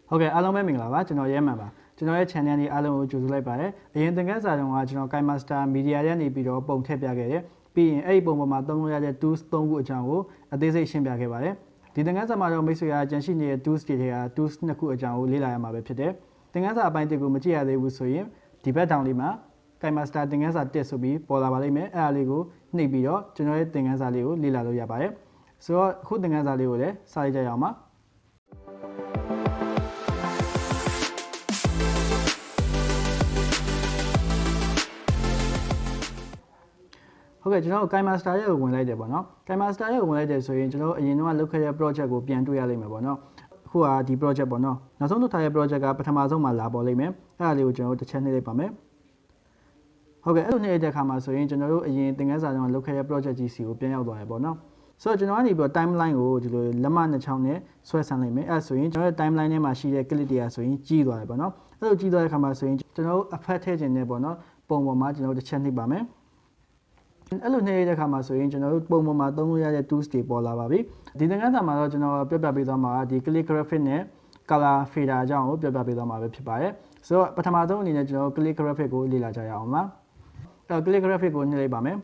ဟုတ်ကဲ့အားလုံးပဲမင်္ဂလာပါကျွန်တော်ရဲမှန်ပါကျွန်တော်ရဲ့ channel လေးအားလုံးကိုကြိုဆိုလိုက်ပါတယ်အရင်သင်ခန်းစာတုန်းကကျွန်တော် KineMaster Media ရဲ့နေပြီးတော့ပုံထည့်ပြခဲ့တယ်ပြီးရင်အဲ့ဒီပုံပေါ်မှာသုံးလို့ရတဲ့ tools 3ခုအကြောင်းကိုအသေးစိတ်ရှင်းပြခဲ့ပါတယ်ဒီသင်ခန်းစာမှာတော့မိတ်ဆွေကကြံရှိနေတဲ့ tools တွေက tools 2ခုအကြောင်းကိုလေ့လာရမှာပဲဖြစ်တယ်သင်ခန်းစာအပိုင်းတစ်ကိုမကြည့်ရသေးဘူးဆိုရင်ဒီဘက်တောင်လေးမှာ KineMaster သင်ခန်းစာ1ဆိုပြီးပေါ်လာပါလိမ့်မယ်အဲ့ဒါလေးကိုနှိပ်ပြီးတော့ကျွန်တော်ရဲ့သင်ခန်းစာလေးကိုလေ့လာလို့ရပါတယ်ဆိုတော့အခုသင်ခန်းစာလေးကိုလည်းစလိုက်ကြရအောင်ပါဟုတ်ကဲ့ကျွန်တော် KineMaster ရဲ့ကိုဝင်လိုက်တယ်ပေါ့နော် KineMaster ရဲ့ကိုဝင်လိုက်တယ်ဆိုရင်ကျွန်တော်အရင်တော့လုပ်ခဲ့တဲ့ project ကိုပြန်တွေ့ရလိမ့်မယ်ပေါ့နော်အခုကဒီ project ပေါ့နော်နောက်ဆုံးလုပ်ထားတဲ့ project ကပထမဆုံးမှာလာပေါ်လိမ့်မယ်အဲ့ဒါလေးကိုကျွန်တော်တစ်ချက်နှိပ်လိုက်ပါမယ်ဟုတ်ကဲ့အဲ့လိုနှိပ်လိုက်တဲ့အခါမှာဆိုရင်ကျွန်တော်တို့အရင်သင်ခန်းစာတုန်းကလုပ်ခဲ့တဲ့ project ကြီးစီကိုပြန်ရောက်သွားရပေါ့နော်ဆိုတော့ကျွန်တော်ကနေပြီးတော့ timeline ကိုဒီလိုလက်မနှစ်ချောင်းနဲ့ဆွဲဆန်းလိုက်မယ်အဲ့ဆိုရင်ကျွန်တော်ရဲ့ timeline ထဲမှာရှိတဲ့ clip တွေကဆိုရင်ကြီးသွားတယ်ပေါ့နော်အဲ့လိုကြီးသွားတဲ့အခါမှာဆိုရင်ကျွန်တော်တို့အဖက်ထည့်ခြင်းနဲ့ပေါ့နော်ပုံပေါ်မှာကျွန်တော်တို့တစ်ချက်နှိပ်ပါမယ်အဲ့လိုနှိပ်ရတဲ့အခါမှာဆိုရင်ကျွန်တော်တို့ပုံပေါ်မှာသုံးလို့ရတဲ့ tools တွေပေါ်လာပါပြီဒီသင်ခန်းစာမှာတော့ကျွန်တော်ပြပြပေးသွားမှာဒီ click graphic နဲ့ color fader အကြောင်းကိုပြပြပေးသွားမှာပဲဖြစ်ပါတယ်ဆိုတော့ပထမဆုံးအနေနဲ့ကျွန်တော် click graphic ကိုလေ့လာကြရအောင်ပါအဲ့ click graphic ကိုနှိပ်လိုက်ပါမယ်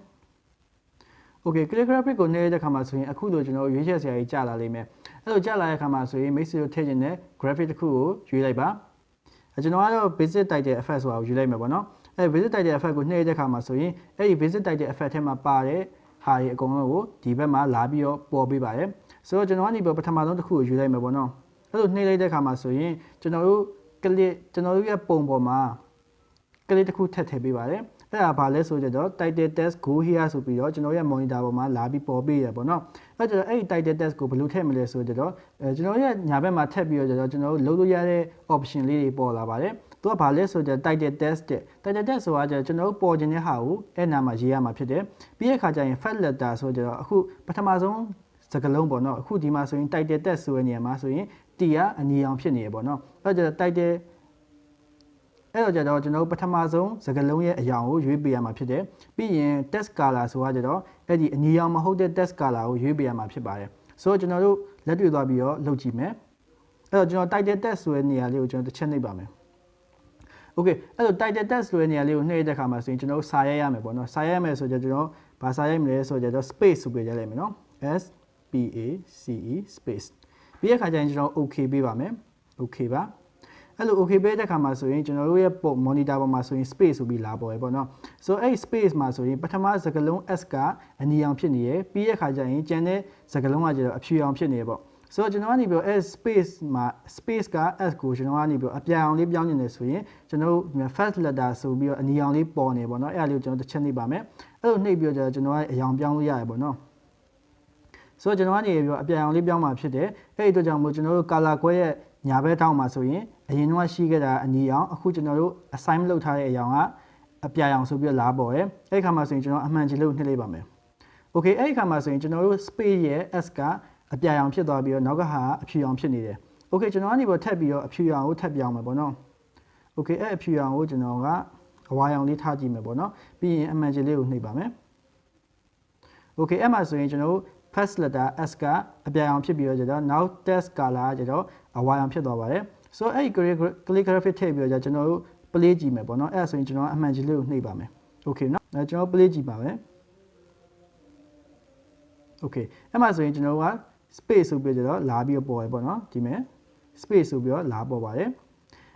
Okay click graphic ကိုနှိပ်ရတဲ့အခါမှာဆိုရင်အခုလိုကျွန်တော်ရွေးချယ်စရာကြီးကြာလာလိမ့်မယ်အဲ့လိုကြာလာတဲ့အခါမှာဆိုရင်မိတ်ဆွေတို့ထည့်ခြင်းနဲ့ graphic တစ်ခုကိုရွေးလိုက်ပါကျွန်တော်ကတော့ basic title effect ဆိုတာကိုယူလိုက်မယ်ပေါ့နော်အဲ့ basic title effect ကိုနှိပ်ရတဲ့အခါမှာဆိုရင်အဲ့ဒီ basic title effect ထဲမှာပါတဲ့ဟာတွေအကုန်လုံးကိုဒီဘက်မှာလာပြီးတော့ပေါ်ပေးပါတယ်ဆိုတော့ကျွန်တော်ကနေပြီးပထမဆုံးတစ်ခုကိုယူလိုက်မယ်ပေါ့နော်အဲ့လိုနှိပ်လိုက်တဲ့အခါမှာဆိုရင်ကျွန်တော်တို့ click ကျွန်တော်တို့ရဲ့ပုံပေါ်မှာ click တစ်ခုထည့်ထည့်ပေးပါတယ်အဲ့ဒါဘာလဲဆိုတော့ title text go here ဆိုပြီးတော့ကျွန်တော်ရဲ့ monitor ပေါ်မှာလာပြီးပေါ်ပေးရပေါ့နော်အဲ့တော့အဲ့ဒီ title text ကိုဘယ်လိုထည့်မလဲဆိုတော့ကျွန်တော်ရဲ့ညာဘက်မှာထည့်ပြီးတော့ကျွန်တော်တို့လုပ်လို့ရတဲ့ option လေးတွေပေါ်လာပါတယ်သူကဘာလဲဆိုတော့ title text တဲ့ title text ဆိုတာကျွန်တော်တို့ပေါ်ခြင်းတဲ့ဟာကိုအဲ့နာမှာရေးရမှာဖြစ်တယ်ပြီးတဲ့အခါကျရင် first letter ဆိုတော့အခုပထမဆုံးစကားလုံးပေါ့နော်အခုဒီမှာဆိုရင် title text ဆိုတဲ့နေရာမှာဆိုရင် T ကအနီအောင်ဖြစ်နေရပေါ့နော်အဲ့တော့ titleအဲ့တော့ကျတော့ကျွန်တော်ပထမဆုံးစကားလုံးရဲ့အရာကိုရွေးပေးရမှာဖြစ်တယ်ပြီးရင် text color ဆိုတာကျတော့အဲ့ဒီအနီရောင်မဟုတ်တဲ့ text color ကိုရွေးပေးရမှာဖြစ်ပါတယ်ဆိုတော့ကျွန်တော်တို့လက်တွေ့သွားပြီးတော့လုပ်ကြည့်မယ်အဲ့တော့ကျွန်တော် title text ဆိုတဲ့နေရာလေးကိုကျွန်တော်တစ်ချက်နှိပ်ပါမယ် Okay အဲ့တော့ title text ဆိုတဲ့နေရာလေးကိုနှိပ်တဲ့အခါမှာဆိုရင်ကျွန်တော်စာရိုက်ရမယ်ပေါ့နော်စာရိုက်ရမယ်ဆိုတော့ကျွန်တော်ဘာစာရိုက်မလဲဆိုတော့ space ဆိုပြီးရိုက်လိုက်မယ်နော် S P A C E space ပြီးတဲ့အခါကျရင်ကျွန်တော် okay ပေးပါမယ် okay ပါအဲ့လို okay ပေးတဲ့အခါမှာဆိုရင်ကျွန်တော်တို့ရဲ့ monitor ပေါ်မှာဆိုရင် space ဆိုပြီးလာပေါ်ရပေါ့နော်ဆိုအဲ့ space မှာဆိုရင်ပထမစကားလုံး S ကအနီရောင်ဖြစ်နေရပြီးတဲ့အခါကျရင်ကျန်တဲ့စကားလုံးကကျတော့အဖြူရောင်ဖြစ်နေရပေါ့ဆိုတော့ကျွန်တော်ကနေပြီး S space မှာ space က S ကိုကျွန်တော်ကနေပြီးအပြာရောင်လေးပြောင်းနေတယ်ဆိုရင်ကျွန်တော်တို့ first letter ဆိုပြီးတော့အနီရောင်လေးပေါ်နေပေါ့နော်အဲ့ဒါလေးကိုကျွန်တော်တစ်ချက်နှိပ်ပါမယ်အဲ့လိုနှိပ်ပြီးတော့ကျွန်တော်ကအရောင်ပြောင်းလို့ရတယ်ပေါ့နော်ဆိုတော့ကျွန်တော်ကနေပြီးအပြာရောင်လေးပြောင်းမှာဖြစ်တယ်အဲ့ဒီအတွက်ကြောင့်မို့ကျွန်တော်တို့ color ခွဲရဲ့ညာဘက်ထောက်မှာဆိုရင်အရင်ကရှိခဲ့တာအနီရောင်အခုကျွန်တော်တို့ assign လုပ်ထားတဲ့အရောင်ကအပြာရောင်ဆိုပြီးတော့လာပေါ်တယ်အဲ့ဒီခါမှာဆိုရင်ကျွန်တော်အမှန်ကြီးလို့နှိပ်လိုက်ပါမယ် Okay အဲ့ဒီခါမှာဆိုရင်ကျွန်တော်တို့ space ရဲ့ S ကအပြာရောင်ဖြစ်သွားပြီးတော့နောက်ကဟာအဖြူရောင်ဖြစ်နေတယ် Okay ကျွန်တော်ကနေပြီးထပ်ပြီးတော့အဖြူရောင်ကိုထပ်ပြောင်းမယ်ပေါ့နော် Okay အဲ့အဖြူရောင်ကိုကျွန်တော်ကအဝါရောင်လေးထားကြည့်မယ်ပေါ့နော်ပြီးရင်အမှန်ကြီးလေးကိုနှိပ်ပါမယ် Okay အဲ့မှာဆိုရင်ကျွန်တော်တို့ first letter S ကအပြာရောင်ဖြစ်ပြီးတော့ကျတော့နောက် text color ကကျတော့အဝါရောင်ဖြစ်သွားပါတယ်ဆိုတော့အဲ့ဒီ click graphic ထည့်ပြီးတော့ကျွန်တော်တို့ play ကြည့်မယ်ပေါ့နော်အဲ့ဒါဆိုရင်ကျွန်တော်အမှန်ကြီးလေးကိုနှိပ်ပါမယ် Okay နော်အဲ့ကျွန်တော် play ကြည့်ပါမယ် Okay အဲ့မှာဆိုရင်ကျွန်တော်က space ဆိုပြီးတော့လာပြီးပေါ်ရပေါ့နော်ဒီမဲ့ space ဆိုပြီးတော့လာပေါ်ပါတယ်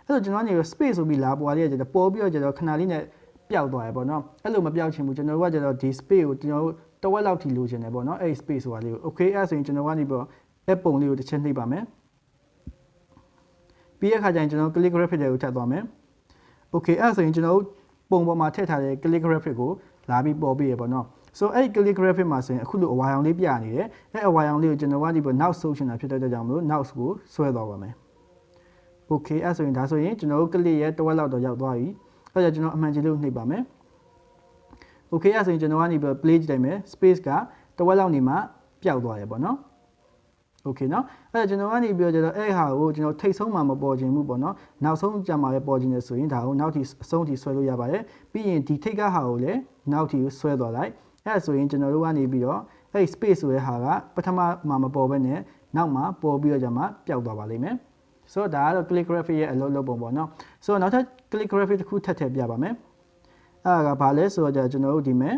အဲ့တော့ကျွန်တော်ကနေ space ဆိုပြီးလာပေါ်ရတဲ့ကျတော့ပေါ်ပြီးတော့ကျတော့ခဏလေးနဲ့ပျောက်သွားရပေါ့နော်အဲ့လိုမပျောက်ချင်ဘူးကျွန်တော်ကကျတော့ဒီ space ကိုကျွန်တော်တို့တဝက်လောက်ထိလိုချင်တယ်ပေါ့နော်အဲ့ space ဆိုတာလေးကို Okay အဲ့ဆိုရင်ကျွန်တော်ကနေပြီးအဲ့ပုံလေးကိုတစ်ချက်နှိပ်ပါမယ်ပြီးတဲ့အခါကျရင်ကျွန်တော် click graphic တွေကိုထပ်သွားမယ် Okay အဲ့ဆိုရင်ကျွန်တော်ပုံပေါ်မှာထည့်ထားတဲ့ click graphic ကိုလာပြီးပေါ်ပေးရပေါ့နော်ဆိုအဲ့ click graphic မှာဆိုရင်အခုလိုအဝါရောင်လေးပြနေတယ်အဲ့အဝါရောင်လေးကိုကျွန်တော်ကနေပြီးနောက်ဆုပ်ချင်တာဖြစ်တဲ့အတွက်ကြောင့်မလို့နောက်ကိုဆွဲသွားပါမယ် Okay အဲ့ဆိုရင်ဒါဆိုရင်ကျွန်တော်တို့ click ရဲ့တဝက်လောက်တော့ရောက်သွားပြီအဲ့ဒါကျွန်တော်အမှန်ကြီးလို့နှိပ်ပါမယ် Okay အဲ့ဆိုရင်ကျွန်တော်ကနေပြီး play ကြည့်လိုက်မယ် space ကတဝက်လောက်နေမှပျောက်သွားရပေါ့နော် Okay နော်အဲ့ကျွန်တော်ကနေပြီးတော့အဲ့ဟာကိုကျွန်တော်ထိတ်ဆုံးမှမပေါ်ခြင်းဘူးပေါ့နော်နောက်ဆုံးကြမှာပဲပေါ်ခြင်းနေဆိုရင်ဒါကိုနောက်ထိအဆုံးထိဆွဲလို့ရပါတယ်ပြီးရင်ဒီထိတ်ကဟာကိုလည်းနောက်ထိဆွဲသွားလိုက်အဲ့ဆိုရင်ကျွန်တော်တို့ကနေပြီးတော့အဲ့ space ဆိုတဲ့ဟာကပထမမှာမပေါ်ဘဲနဲ့နောက်မှာပေါ်ပြီးတော့ကြမှာပျောက်သွားပါလိမ့်မယ် ဆိုတော့ဒါကတော့ calligraphy ရဲ့အလုပ်လုပ်ပုံပေါ့နော်ဆိုတော့နောက်ထပ် calligraphy တစ်ခုထပ်ထည့်ပြပါမယ်အဲ့ဒါကဘာလဲဆိုတော့ကျွန်တော်တို့ဒီမဲ့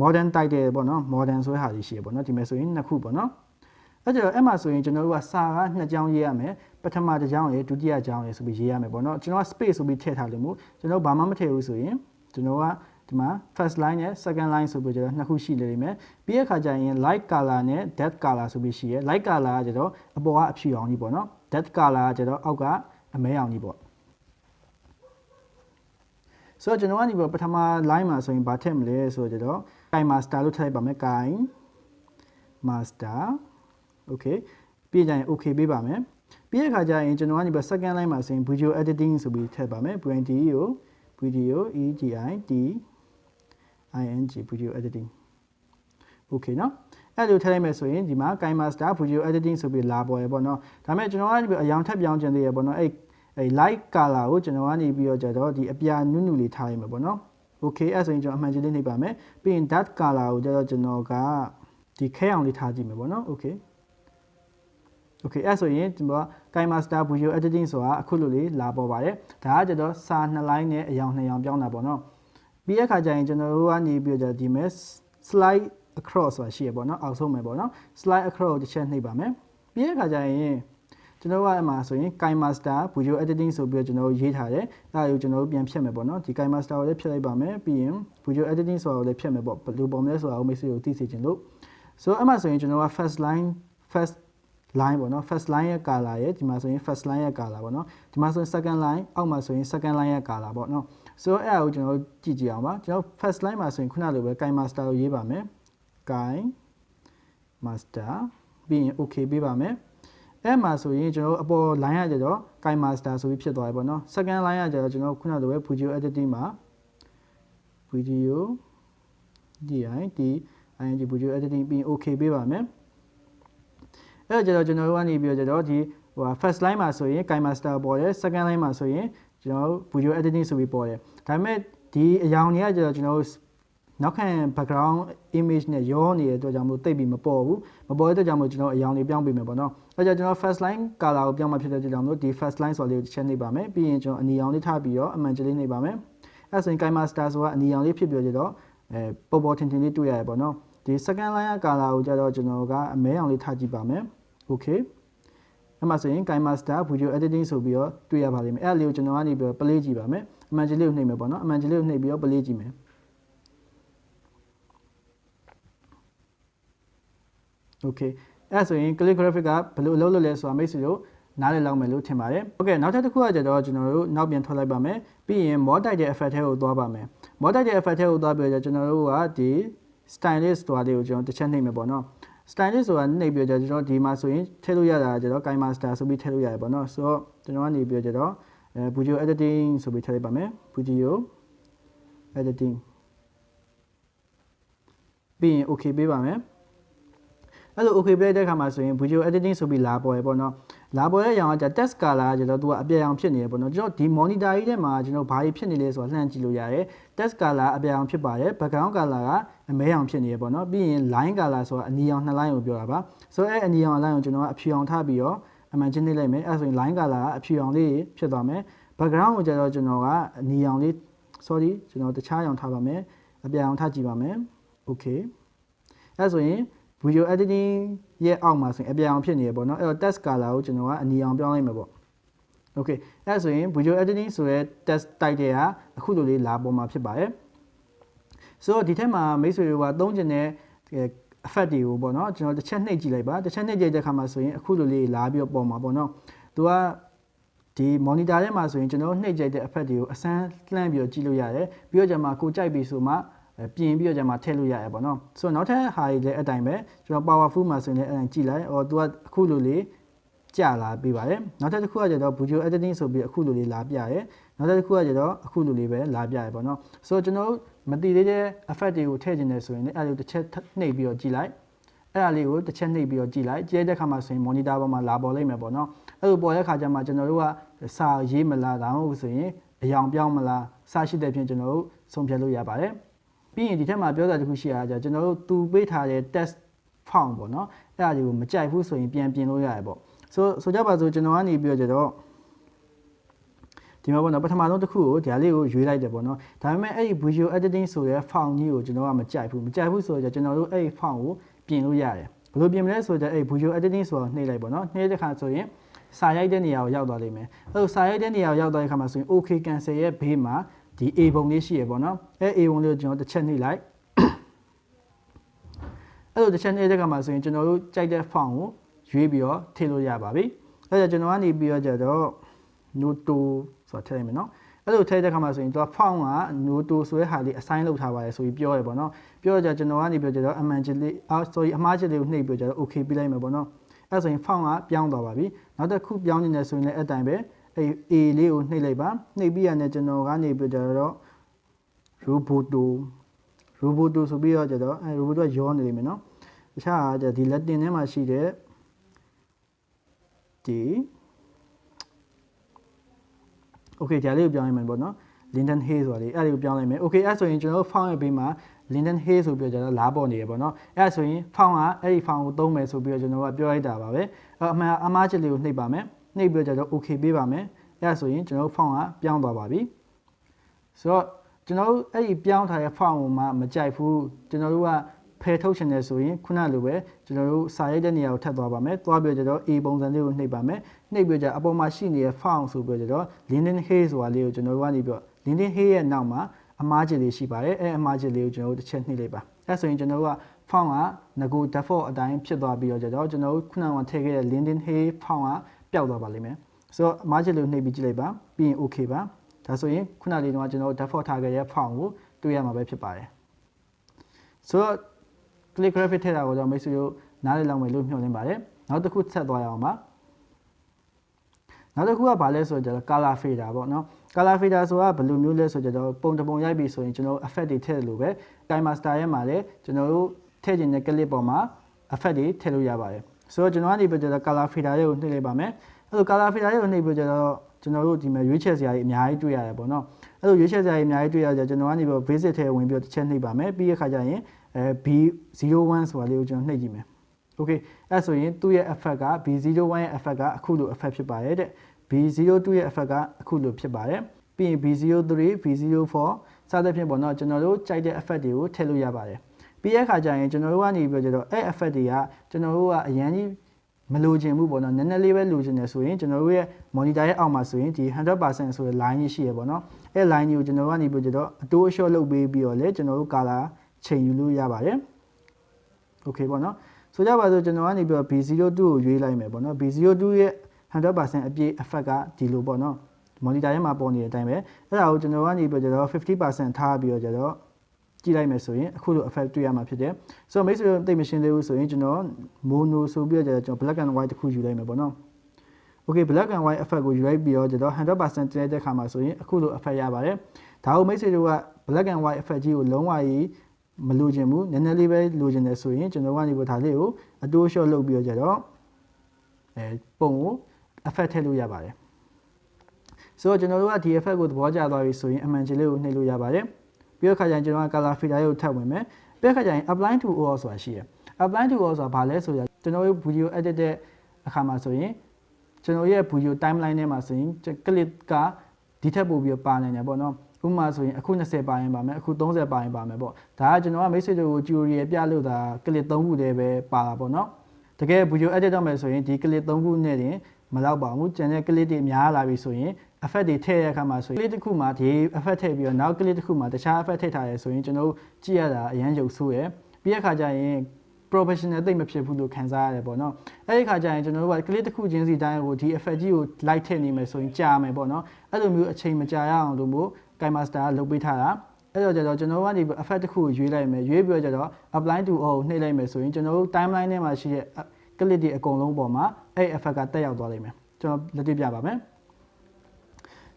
modern type တဲ့ပေါ့နော် modern ဆိုတဲ့ဟာကြီးရှိရပေါ့နော်ဒီမဲ့ဆိုရင်နှစ်ခုပေါ့နော်အဲ့တော့အဲ့မှာဆိုရင်ကျွန်တော်တို့ကစာကနှစ်ကြောင်းရေးရမယ်ပထမတစ်ကြောင်းရယ်ဒုတိယကြောင်းရယ်ဆိုပြီးရေးရမယ်ပေါ့နော်ကျွန်တော်က space ဆိုပြီးထည့်ထားလို့မို့ကျွန်တော်ဘာမှမထည့်ဘူးဆိုရင်ကျွန်တော်ကဒီမှာ first line နဲ့ second line ဆိုပြီးကျွန်တော်နှစ်ခုရှိနေလိမ့်မယ်ပြီးတဲ့အခါကျရင် light color နဲ့ dark color ဆိုပြီးရှိရယ် light color ကကျတော့အပေါ်ကအဖြူအောင်ကြီးပေါ့နော် dark color ကကျတော့အောက်ကအမဲအောင်ကြီးပေါ့ဆိုတော့ကျွန်တော်ကနေပြီးပထမ line မှာဆိုရင်ဘာထည့်မလဲဆိုတော့ KineMaster လို့ထည့်လိုက်ပါမယ် KineMaster okay ပြီးကြရင် okay ပေးပါမယ်ပြီးတဲ့အခါကျရင်ကျွန်တော်ကနေပြီး second line မှာဆိုရင် video editing ဆိုပြီးထည့်ပါမယ် video editing video editing okay เนาะအဲ့လိုထည့်လိုက်မယ်ဆိုရင်ဒီမှာ KineMaster video editing ဆိုပြီးလာပေါ်ရပေါ့เนาะဒါပေမဲ့ကျွန်တော်ကနေပြီးအရောင်ထပ်ပြောင်းခြင်းသေးရပေါ့เนาะအဲ့ light color ကိုကျွန်တော်ကနေပြီးတော့ကြတော့ဒီအပြာနုနုလေးထားလိုက်မှာပေါ့เนาะ okay အဲ့ဆိုရင်ကျွန်တော်အမှန်ကြီးလေးနှိပ်ပါမယ်ပြီးရင် dark color ကိုကြတော့ကျွန်တော်ကဒီခဲအောင်လေးထားကြည့်မယ်ပေါ့เนาะ okay အဲ့ဆိုရင်ဒီမှာ KineMaster video editing ဆိုတာအခုလိုလေးလာပေါ်ပါတယ်ဒါကကြတော့စာ2 line နဲ့အရောင်2ရောင်ပြောင်းတာပေါ့เนาะပြီးတဲ့အခါကျရင်ကျွန်တော်တို့ကနေပြီးတော့ဒီမဲ့ slide across ဆိုတာရှိရပေါ့เนาะအောက်ဆုံးမယ်ပေါ့เนาะ slide across ကိုတစ်ချက်နှိပ်ပါမယ်ပြီးတဲ့အခါကျရင်ကျွန်တော်ကအမှာဆိုရင် KineMaster video editing ဆိုပြီးတော့ကျွန်တော်တို့ရေးထားတယ်အဲ့ဒါကိုကျွန်တော်တို့ပြန်ဖြတ်မယ်ပေါ့เนาะဒီ KineMaster ကိုလည်းဖြတ်လိုက်ပါမယ်ပြီးရင် video editing ဆိုတာကိုလည်းဖြတ်မယ်ပေါ့ဘယ်လိုပုံလဲဆိုတာကိုမိတ်ဆွေတို့သိစေချင်လို့ဆိုတော့အမှာဆိုရင်ကျွန်တော်က first line ပေါ့နော် first line ရဲ့ color ရဲ့ဒီမှာဆိုရင် first line ရဲ့ color ပေါ့နော်ဒီမှာဆိုရင် second line အောက်မှာဆိုရင် second line ရဲ့ color ပေါ့နော်ဆိုတော့အဲ့ဒါကိုကျွန်တော်ကြည့်ကြည့်အောင်ပါကျွန်တော် first line မှာဆိုရင်ခုနလိုပဲ KineMaster ကိုရေးပါမယ် KineMaster ပြီးရင် okay ပေးပါမယ်အဲ့မှာဆိုရင်ကျွန်တော်အပေါ် line ရကြတော့ KineMaster ဆိုပြီးဖြစ်သွားပြီပေါ့နော် second line ရကြတော့ကျွန်တော်ခုနလိုပဲ video editing မှာ video video editing ပြီး okay ပေးပါမယ်အဲ့တော့ကျွန်တော်တို့ကနေပြီးတော့ဒီfirst line မှာဆိုရင် KineMaster ပေါ်တယ် second line မှာဆိုရင်ကျွန်တော် video editing ဆိုပြီးပေါ်တယ်ဒါပေမဲ့ဒီအရောင်တွေကကျွန်တော်တို့နောက်ခံ background image နဲ့ရောနေတဲ့အတွက်ကြောင့်မို့တိတ်ပြီးမပေါ်ဘူးမပေါ်တဲ့အတွက်ကြောင့်မို့ကျွန်တော်အရောင်တွေပြောင်းပေးမယ်ပေါ့နော်အဲ့တော့ကျွန်တော် first line color ကိုပြောင်းမှဖြစ်တဲ့အတွက်ကြောင့်မို့ဒီ first line ဆိုလေးကိုတစ်ချက်နှိပ်ပါမယ်ပြီးရင်ကျွန်တော်အနီရောင်လေးထားပြီးတော့အမှန်ကြီးလေးနှိပ်ပါမယ်အဲ့ဆိုရင် KineMaster ဆိုတာအနီရောင်လေးဖြစ်ပြီးတော့ပေါ်ပေါ်ထင်ထင်လေးတွေ့ရတယ်ပေါ့နော်ဒီ second line က color ကိုကြတော့ကျွန်တော်ကအမဲရောင်လေးထားကြည့်ပါမယ် okay အဲ့မှာဆိုရင် KineMaster video editing ဆိုပြီးတော့တွေ့ရပါလိမ့်မယ်အဲ့လေးကိုကျွန်တော်ကနေပြီးတော့ play ကြည့်ပါမယ်အမှန်ကြီးလေးကိုနှိပ်မယ်ပေါ့နော်အမှန်ကြီးလေးကိုနှိပ်ပြီးတော့ play ကြည့်မယ် okay အဲ့ဆိုရင် calligraphic ကဘယ်လိုအလုပ်လုပ်လဲဆိုတာမိတ်ဆွေတို့နားလည်လောက်မယ်လို့ထင်ပါတယ် okay နောက်တစ်ခုကကြတော့ကျွန်တော်တို့နောက်ပြန်ထွက်လိုက်ပါမယ်ပြီးရင် mod type တဲ့ effect ထဲကိုသွားပါမယ် mod type တဲ့ effect ထဲကိုသွားပြီးတော့ကျွန်တော်တို့ကဒီ stylist ဆိုတာလေးကိုကျွန်တော်တစ်ချက်နှိပ်မယ်ပေါ့နော် stylist ဆိုတာနှိပ်ပြီးတော့ကျွန်တော်ဒီမှာဆိုရင်ထည့်လို့ရတာကျတော့ KineMaster ဆိုပြီးထည့်လို့ရတယ်ပေါ့နော်ဆိုတော့ကျွန်တော်ကနေပြီးတော့ကျတော့video editing ဆိုပြီးထည့်လိုက်ပါမယ် video editing ပြီးရင် okay ပေးပါမယ်အဲ့လို okay ပေးတဲ့အခါမှာဆိုရင် video editing ဆိုပြီးလာပေါ်ရပေါ့နော်လာပေါ်တဲ့အရောင်က text color ကကျတော့သူကအပြာရောင်ဖြစ်နေရပေါ့နော်ကျွန်တော်ဒီ monitor ကြီးထဲမှာကျွန်တော်ဘာကြီးဖြစ်နေလဲဆိုတာလှမ်းကြည့်လို့ရတယ် text color အပြာရောင်ဖြစ်ပါတယ် background color ကအမဲရောင်ဖြစ်နေရပေါ့နော်ပြီးရင် line color ဆိုတာအနီရောင်2 line ကိုပြောတာပါဆိုတော့အဲ့အနီရောင် line ကိုကျွန်တော်ကအဖြူရောင်ထားပြီးတော့အမှန်ချင်းနှိပ်လိုက်မယ်အဲ့ဆိုရင် line color ကအဖြူရောင်လေးဖြစ်သွားမယ် background ကိုကျတော့ကျွန်တော်ကအနီရောင်လေး sorry ကျွန်တော်တခြားရောင်ထားပါမယ်အပြာရောင်ထားကြည့်ပါမယ် okay အဲ့ဆိုရင်video editing ရဲ့အောက်မှာဆိုရင်အပြာရောင်ဖြစ်နေရပေါ့နော်အဲ့တော့ text color ကိုကျွန်တော်ကအနီရောင်ပြောင်းလိုက်မှာပေါ့ okay အဲ့ဆိုရင် video editing ဆိုတဲ့ text type တွေကအခုလိုလေးလာပေါ်မှာဖြစ်ပါတယ်ဆိုတော့ဒီထက်မှာမိတ်ဆွေတွေကသုံးကျင်တဲ့ effect တွေကိုပေါ့နော်ကျွန်တော်တစ်ချက်နှိပ်ကြည့်လိုက်ပါတစ်ချက်နှိပ်ကြည့်တဲ့အခါမှာဆိုရင်အခုလိုလေးလာပြီးတော့ပေါ်မှာပေါ့နော်သူကဒီ monitor ထဲမှာဆိုရင်ကျွန်တော်နှိပ်ကြိုက်တဲ့ effect တွေကိုအစမ်းလှမ်းပြီးတော့ကြည့်လို့ရတယ်ပြီးတော့ကျမှကိုကြိုက်ပြီဆိုမှပြင်ပြီးတော့ကျမှထည့်လို့ရတယ်ပေါ့နော်ဆိုတော့နောက်ထပ်ဟာတွေလည်းအတိုင်းပဲကျွန်တော် powerful မှာဆိုရင်လည်းအတိုင်းကြည့်လိုက်အော်သူကအခုလိုလေးကြာလာပေးပါတယ်နောက်ထပ်တစ်ခုကကျတော့ video editing ဆိုပြီးအခုလိုလေးလာပြရတယ်နောက်ထပ်တစ်ခုကကျတော့အခုလိုလေးပဲလာပြရတယ်ပေါ့နော်ဆိုတော့ကျွန်တော်မတည်သေးတဲ့ effect တွေကိုထည့်ခြင်းနဲ့ဆိုရင်လည်းအဲ့ဒါလေးတစ်ချက်နှိပ်ပြီးတော့ကြည့်လိုက်အဲ့ဒါလေးကိုတစ်ချက်နှိပ်ပြီးတော့ကြည့်လိုက်ကြည့်တဲ့အခါမှာဆိုရင် monitor ပေါ်မှာလာပေါ်လိမ့်မယ်ပေါ့နော်အဲ့လိုပေါ်တဲ့အခါကျမှကျွန်တော်တို့ကစာရေးမလားဒါမှမဟုတ်ဆိုရင်အယောင်ပြောင်းမလားစရှိတဲ့ဖြင့်ကျွန်တော်တို့ဆုံးဖြတ်လို့ရပါတယ်ပြီးရင်ဒီထက်မှာပြောတာတစ်ခုရှိရတာကြကျွန်တော်တို့သူပေးထားတဲ့ test font ပေါ့နော်အဲ့ဒါတွေကိုမကြိုက်ဘူးဆိုရင်ပြန်ပြင်လို့ရတယ်ပေါ့ ဆိုကြပါစို့ကျွန်တော်ကနေပြီးတော့ကျတော့ဒီမှာပေါ့နော်ပထမဆုံးတစ်ခုကိုဒါလေးကိုရွေးလိုက်တယ်ပေါ့နော်ဒါပေမဲ့အဲ့ဒီ visual editing ဆိုတဲ့ font ကြီးကိုကျွန်တော်ကမကြိုက်ဘူးဆိုတော့ကျွန်တော်တို့အဲ့ဒီ font ကိုပြင်လို့ရတယ်ဘယ်လိုပြင်မလဲဆိုတော့အဲ့ visual editing ဆိုတာနှိပ်လိုက်ပေါ့နော်နှိပ်တဲ့ခါဆိုရင်စာရိုက်တဲ့နေရာကိုရောက်သွားလိမ့်မယ်အဲ့လိုစာရိုက်တဲ့နေရာကိုရောက်သွားတဲ့ခါမှာဆိုရင် OK cancel ရဲ့ဘေးမှာဒီ A ပုံလေးရှိရပေါ့နော်အဲ့ A ပုံလေးကိုကျွန်တော်တစ်ချက်နှိပ်လိုက်အဲ့လိုတစ်ချက်နှိပ်တဲ့ခါမှာဆိုရင်ကျွန်တော်တို့ကြိုက်တဲ့ font ကိုရွေးပြီးတော့ထည့်လို့ရပါပြီအဲ့ဒါကျွန်တော်ကနေပြီးတော့ကျတော့ noto ဆိုတာထည့်လိုက်မယ်နော်အဲ့လိုထည့်တဲ့ခါမှာဆိုရင်သူက font က noto ဆိုတဲ့ဟာလေး assign လုပ်ထားပါတယ်ဆိုပြီးပြောရပေါ့နော်ပြောကြကျွန်တော်ကနေပြီးတော့ကျတော့အမှန်ကြီးလေးsorry အမှားကြီးလေးကိုနှိပ်ပြီးတော့ကျတော့ OK ပြလိုက်မယ်ပေါ့နော်အဲ့ဆိုရင် font ကပြောင်းသွားပါပြီနောက်တစ်ခုပြောင်းနေတယ်ဆိုရင်လည်းအဲ့တိုင်းပဲအဲ့ A လေးကိုနှိပ်လိုက်ပါနှိပ်ပြီးရတယ်ကျွန်တော်ကနေပြီးတော့ roboto ဆိုပြီးတော့ကျတော့အဲ roboto ကရောနေလိမ့်မယ်နော်တခြားကဒီ Latin ထဲမှာရှိတဲ့ဒီ Okay ဒါလေးကိုပြောင်းလိုက်မယ်ပေါ့နော် Linden Hay ဆိုတာလေးအဲ့ဒီကိုပြောင်းလိုက်မယ် Okay အဲ့ဆိုရင်ကျွန်တော်တို့ font ရဲ့ဘေးမှာ Linden Hay ဆိုပြီးတော့ကျတော့လားပေါ်နေရပေါ့နော်အဲ့ဆိုရင် font ကအဲ့ဒီ font ကိုသုံးမယ်ဆိုပြီးတော့ကျွန်တော်ကပြောလိုက်တာပါပဲအမှန်အမှားချက်လေးကိုနှိပ်ပါမယ်နှိပ်ပြီးတော့ကျတော့ Okay ပေးပါမယ်အဲ့ဆိုရင်ကျွန်တော်တို့ font ကပြောင်းသွားပါပြီဆိုတော့ကျွန်တော်တို့အဲ့ဒီပြောင်းထားတဲ့ font ကိုမှမကြိုက်ဘူးကျွန်တော်တို့ကဖယ်ထုတ်ချင်တယ်ဆိုရင်ခုနလိုပဲကျွန်တော်တို့စာရိုက်တဲ့နေရာကိုထပ်သွားပါမယ်သွားပြီးတော့ A ပုံစံလေးကိုနှိပ်ပါမယ်နှိပ်ပြီးတော့အပေါ်မှာရှိနေတဲ့ font ဆိုပြီးတော့ Linden Hay ဆိုတာလေးကိုကျွန်တော်တို့ကနေပြီးတော့ Linden Hay ရဲ့နောက်မှာအမှားချက်လေးရှိပါတယ်အဲအမှားချက်လေးကိုကျွန်တော်တို့တစ်ချက်နှိပ်လိုက်ပါအဲဆိုရင်ကျွန်တော်တို့က font ကငကူ default အတိုင်းဖြစ်သွားပြီးတော့ကျွန်တော်တို့ခုနကထည့်ခဲ့တဲ့ Linden Hay font ကပျောက်သွားပါလိမ့်မယ်ဆိုတော့အမှားချက်လေးကိုနှိပ်ပြီးကြည့်လိုက်ပါပြီးရင် OK ပါဒါဆိုရင်ခုနလေးတော့ကျွန်တော်တို့ default ထားခဲ့တဲ့ font ကိုတွေ့ရမှာပဲဖြစ်ပါတယ်ဆိုတော့click graphic ထည့်တာကိုတော့မိတ်ဆွေတို့နားလည်လောက်မယ်လို့မျှော်လင့်ပါတယ်နောက်တစ်ခုဆက်သွားရအောင်ပါနောက်တစ်ခုကဘာလဲဆိုတော့ color fader ပေါ့နော် color fader ဆိုတာဘယ်လိုမျိုးလဲဆိုတော့ပုံတစ်ပုံရိုက်ပြီးဆိုရင်ကျွန်တော် effect တွေထည့်လို့ပဲ KineMaster ရဲ့မှာလည်းကျွန်တော်တို့ထည့်ခြင်းတဲ့ clip ပေါ်မှာ effect တွေထည့်လို့ရပါတယ်ဆိုတော့ကျွန်တော်ကနေပြီးတော့ color fader ရဲ့ကိုနှိပ်လိုက်ပါမယ်အဲ့လို color fader ရဲ့ကိုနှိပ်ပြီးတော့ကျွန်တော်တို့ဒီမှာရွေးချယ်စရာတွေအများကြီးတွေ့ရတယ်ပေါ့နော်အဲ့လိုရွေးချယ်စရာတွေအများကြီးတွေ့ရကြကျွန်တော်ကနေပြီး basic ထဲဝင်ပြီးတော့တစ်ချက်နှိပ်ပါမယ်ပြီးရခါကျရင်B01 ဆိုတာလေးကိုကျွန်တော်နှိပ်ကြည့်မယ် Okay အဲ့ဆိုရင်သူ့ရဲ့ effect က B01 ရဲ့ effect ကအခုလို effect ဖြစ်ပါတယ်တဲ့ B02 ရဲ့ effect ကအခုလိုဖြစ်ပါတယ်ပြီးရင် B03 B04 စသဖြင့်ပေါ့နော်ကျွန်တော်တို့ကြိုက်တဲ့ effect တွေကိုထည့်လို့ရပါတယ်ပြီးရခါကျရင်ကျွန်တော်တို့ကနေပြီးတော့အဲ့ effect တွေကကျွန်တော်တို့ကအရင်ကြီးမလိုချင်ဘူးပေါ့နော်နည်းနည်းလေးပဲလိုချင်တယ်ဆိုရင်ကျွန်တော်တို့ရဲ့ monitor ရဲ့အောက်မှာဆိုရင်ဒီ 100% ဆိုတဲ့ line ကြီးရှိရပေါ့နော်အဲ့ line ကြီးကိုကျွန်တော်ကနေပြီးတော့အတိုးအလျှော့လုပ်ပေးပြီးတော့လေကျွန်တော်တို့ color ချိန်ယူလို့ရပါတယ် Okay ပေါ့နော်ဆိုကြပါစို့ကျွန်တော်ကနေပြီးတော့ B02 ကိုရွေးလိုက်မယ်ပေါ့နော် B02 ရဲ့ 100% အပြည့် effect ကဒီလိုပေါ့နော် monitor ထဲမှာပေါ်နေတဲ့အတိုင်းပဲအဲ့ဒါကိုကျွန်တော်ကနေပြီးတော့ 50% ထားပြီးတော့ကျတော့ကြည့်လိုက်မယ်ဆိုရင်အခုလို effect တွေ့ရမှာဖြစ်တယ်ဆိုတော့မိတ်ဆွေတို့သိမရှင်းသေးဘူးဆိုရင်ကျွန်တော် mono ဆိုပြီးတော့ကျွန်တော် black and white တစ်ခုယူလိုက်မယ်ပေါ့နော် Okay black and white effect ကိုယူလိုက်ပြီးတော့ကျတော့ 100% တင်တဲ့ခါမှာဆိုရင်အခုလို effect ရပါတယ်ဒါကိုမိတ်ဆွေတို့က black and white effect ကြီးကိုလုံးဝကြီးမလိုချင်ဘူးနည်းနည်းလေးပဲလိုချင်တယ်ဆိုရင်ကျွန်တော်ကနေပြီးဒါလေးကိုအတိုးလျှော့လုပ်ပြီးတော့ကျတော့ပုံကို effect ထည့်လို့ရပါတယ်ဆိုတော့ကျွန်တော်တို့ကဒီ effect ကိုသဘောကျသွားပြီဆိုရင်အမှန်ကြီးလေးကိုနှိပ်လို့ရပါတယ်ပြီးတော့ခါကျရင်ကျွန်တော်က color fader ကိုထပ်ဝင်မယ်ပြီးတော့ခါကျရင် apply to all ဆိုတာရှိတယ် apply to all ဆိုတာဘာလဲဆိုတော့ကျွန်တော်တို့ video edit တဲ့အခါမှာဆိုရင်ကျွန်တော်ရဲ့ video timeline ထဲမှာဆိုရင် clip ကဒီထက်ပိုပြီးပါနိုင်တယ်ပေါ့နော်ဥပမာဆိုရင်အခု20ပါရင်ပါမယ်အခု30ပါရင်ပါမယ်ပေါ့ဒါကကျွန်တော်ကမိတ်ဆွေတို့ကို tutorial ပြလို့ဒါကလစ်3ခုတည်းပဲပါတာပေါ့နော်တကယ် video edit တော့မယ်ဆိုရင်ဒီကလစ်3ခုနဲ့တင်မလောက်ပါဘူးကျန်တဲ့ကလစ်တွေများလာပြီဆိုရင် effect တွေထည့်ရတဲ့အခါမှာဆိုရင်ကလစ်တစ်ခုမှာဒီ effect ထည့်ပြီးတော့နောက်ကလစ်တစ်ခုမှာတခြား effect ထည့်ထားရဆိုရင်ကျွန်တော်ကြည့်ရတာအရန်ရုပ်ဆိုးရယ်ပြီးတဲ့အခါကျရင် professional သိမ့်မဖြစ်ဘူးလို့ခံစားရတယ်ပေါ့နော်အဲ့ဒီခါကျရင်ကျွန်တော်တို့က clip တစ်ခုချင်းစီတိုင်းကိုဒီ effect ကြီးကို light ထည့်နေမယ်ဆိုရင်ကြာမယ်ပေါ့နော်အဲ့လိုမျိုးအချိန်မကြာရအောင်လို့မို့ KineMaster ကလုပ်ပေးထားတာအဲ့တော့ကျတော့ကျွန်တော်ကနေ effect တစ်ခုကိုရွေးလိုက်မယ်ရွေးပြီးတော့ကျတော့ apply to all ကိုနှိပ်လိုက်မယ်ဆိုရင်ကျွန်တော်တို့ timeline ထဲမှာရှိတဲ့ clip တွေအကုန်လုံးပေါ်မှာအဲ့ effect ကတက်ရောက်သွားလိမ့်မယ်ကျွန်တော်လက်တွေ့ပြပါမယ်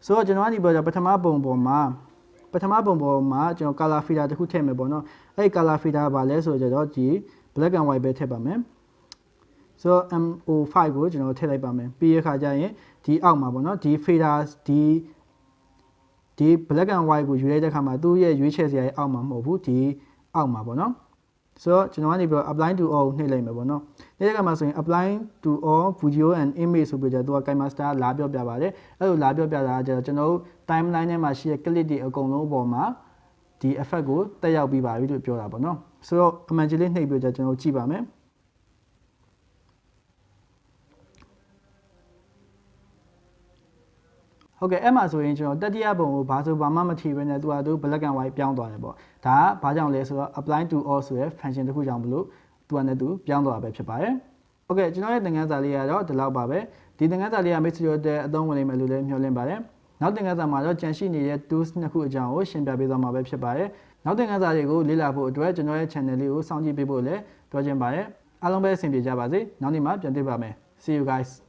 ဆိုတော့ကျွန်တော်ကနေပထမပုံပေါ်မှာကျွန်တော် color fader တစ်ခုထည့်မယ်ပေါ့နော်အဲ့ color fader ကဘာလဲဆိုတော့ဒီ black and white ပဲထည့်ပါမယ်ဆိုတော့ MO5 ကိုကျွန်တော်ထည့်လိုက်ပါမယ်ပြီးရခါကျရင်ဒီအောက်မှာပေါ့နော်ဒီ fader ဒီ black and white ကိုယူလိုက်တဲ့ခါမှာသူ့ရဲ့ရွေးချယ်စရာရဲ့အောက်မှာမဟုတ်ဘူးဒီအောက်မှာပေါ့နော် ဆိုတော့ကျွန်တော်ကနေပြီးတော့ apply to all နှိပ်လိုက်မယ်ပေါ့နော်ဒီကမှာဆိုရင် apply to all video and image ဆိုပြီးတော့သူက KineMaster လာပြောပြပါတယ်အဲ့လိုလာပြောပြတာကကျွန်တော်တို့ timeline ထဲမှာရှိတဲ့ clip တွေအကုန်လုံးအပေါ်မှာဒီ effect ကိုတက်ရောက်ပြီးပါပြီလို့ပြောတာပေါ့နော်ဆိုတော့အမှန်ကြီးလေးနှိပ်ပြီးတော့ကျွန်တော်ကြည့်ပါမယ်ဟုတ်ကဲ့အဲ့မှာဆိုရင်ကျွန်တော်တတိယပုံကိုဘာဆိုဘာမှမထီဘဲနဲ့သူကသူ black and white ပြောင်းသွားတယ်ပေါ့ဒါကဘာကြောင့်လဲဆိုတော့ apply to all ဆိုတဲ့ function တစ်ခုကြောင့်မလို့သူကလည်းသူပြောင်းသွားတာပဲဖြစ်ပါတယ်ဟုတ်ကဲ့ကျွန်တော်ရဲ့သင်ခန်းစာလေးကတော့ဒီလောက်ပါပဲဒီသင်ခန်းစာလေးကမိတ်ဆွေတို့တဲ့အသုံးဝင်နိုင်မယ်လို့လည်းမျှော်လင့်ပါတယ်နောက်သင်ခန်းစာမှာတော့ကြံရှိနေတဲ့ tools နှစ်ခုအကြောင်းကိုရှင်းပြပေးသွားမှာပဲဖြစ်ပါတယ်နောက်သင်ခန်းစာတွေကိုလေ့လာဖို့အတွက်ကျွန်တော်ရဲ့ channel လေးကိုစောင့်ကြည့်ပေးဖို့လည်းပြောချင်ပါတယ်အားလုံးပဲအဆင်ပြေကြပါစေနောက်နေ့မှပြန်တွေ့ပါမယ် see you guys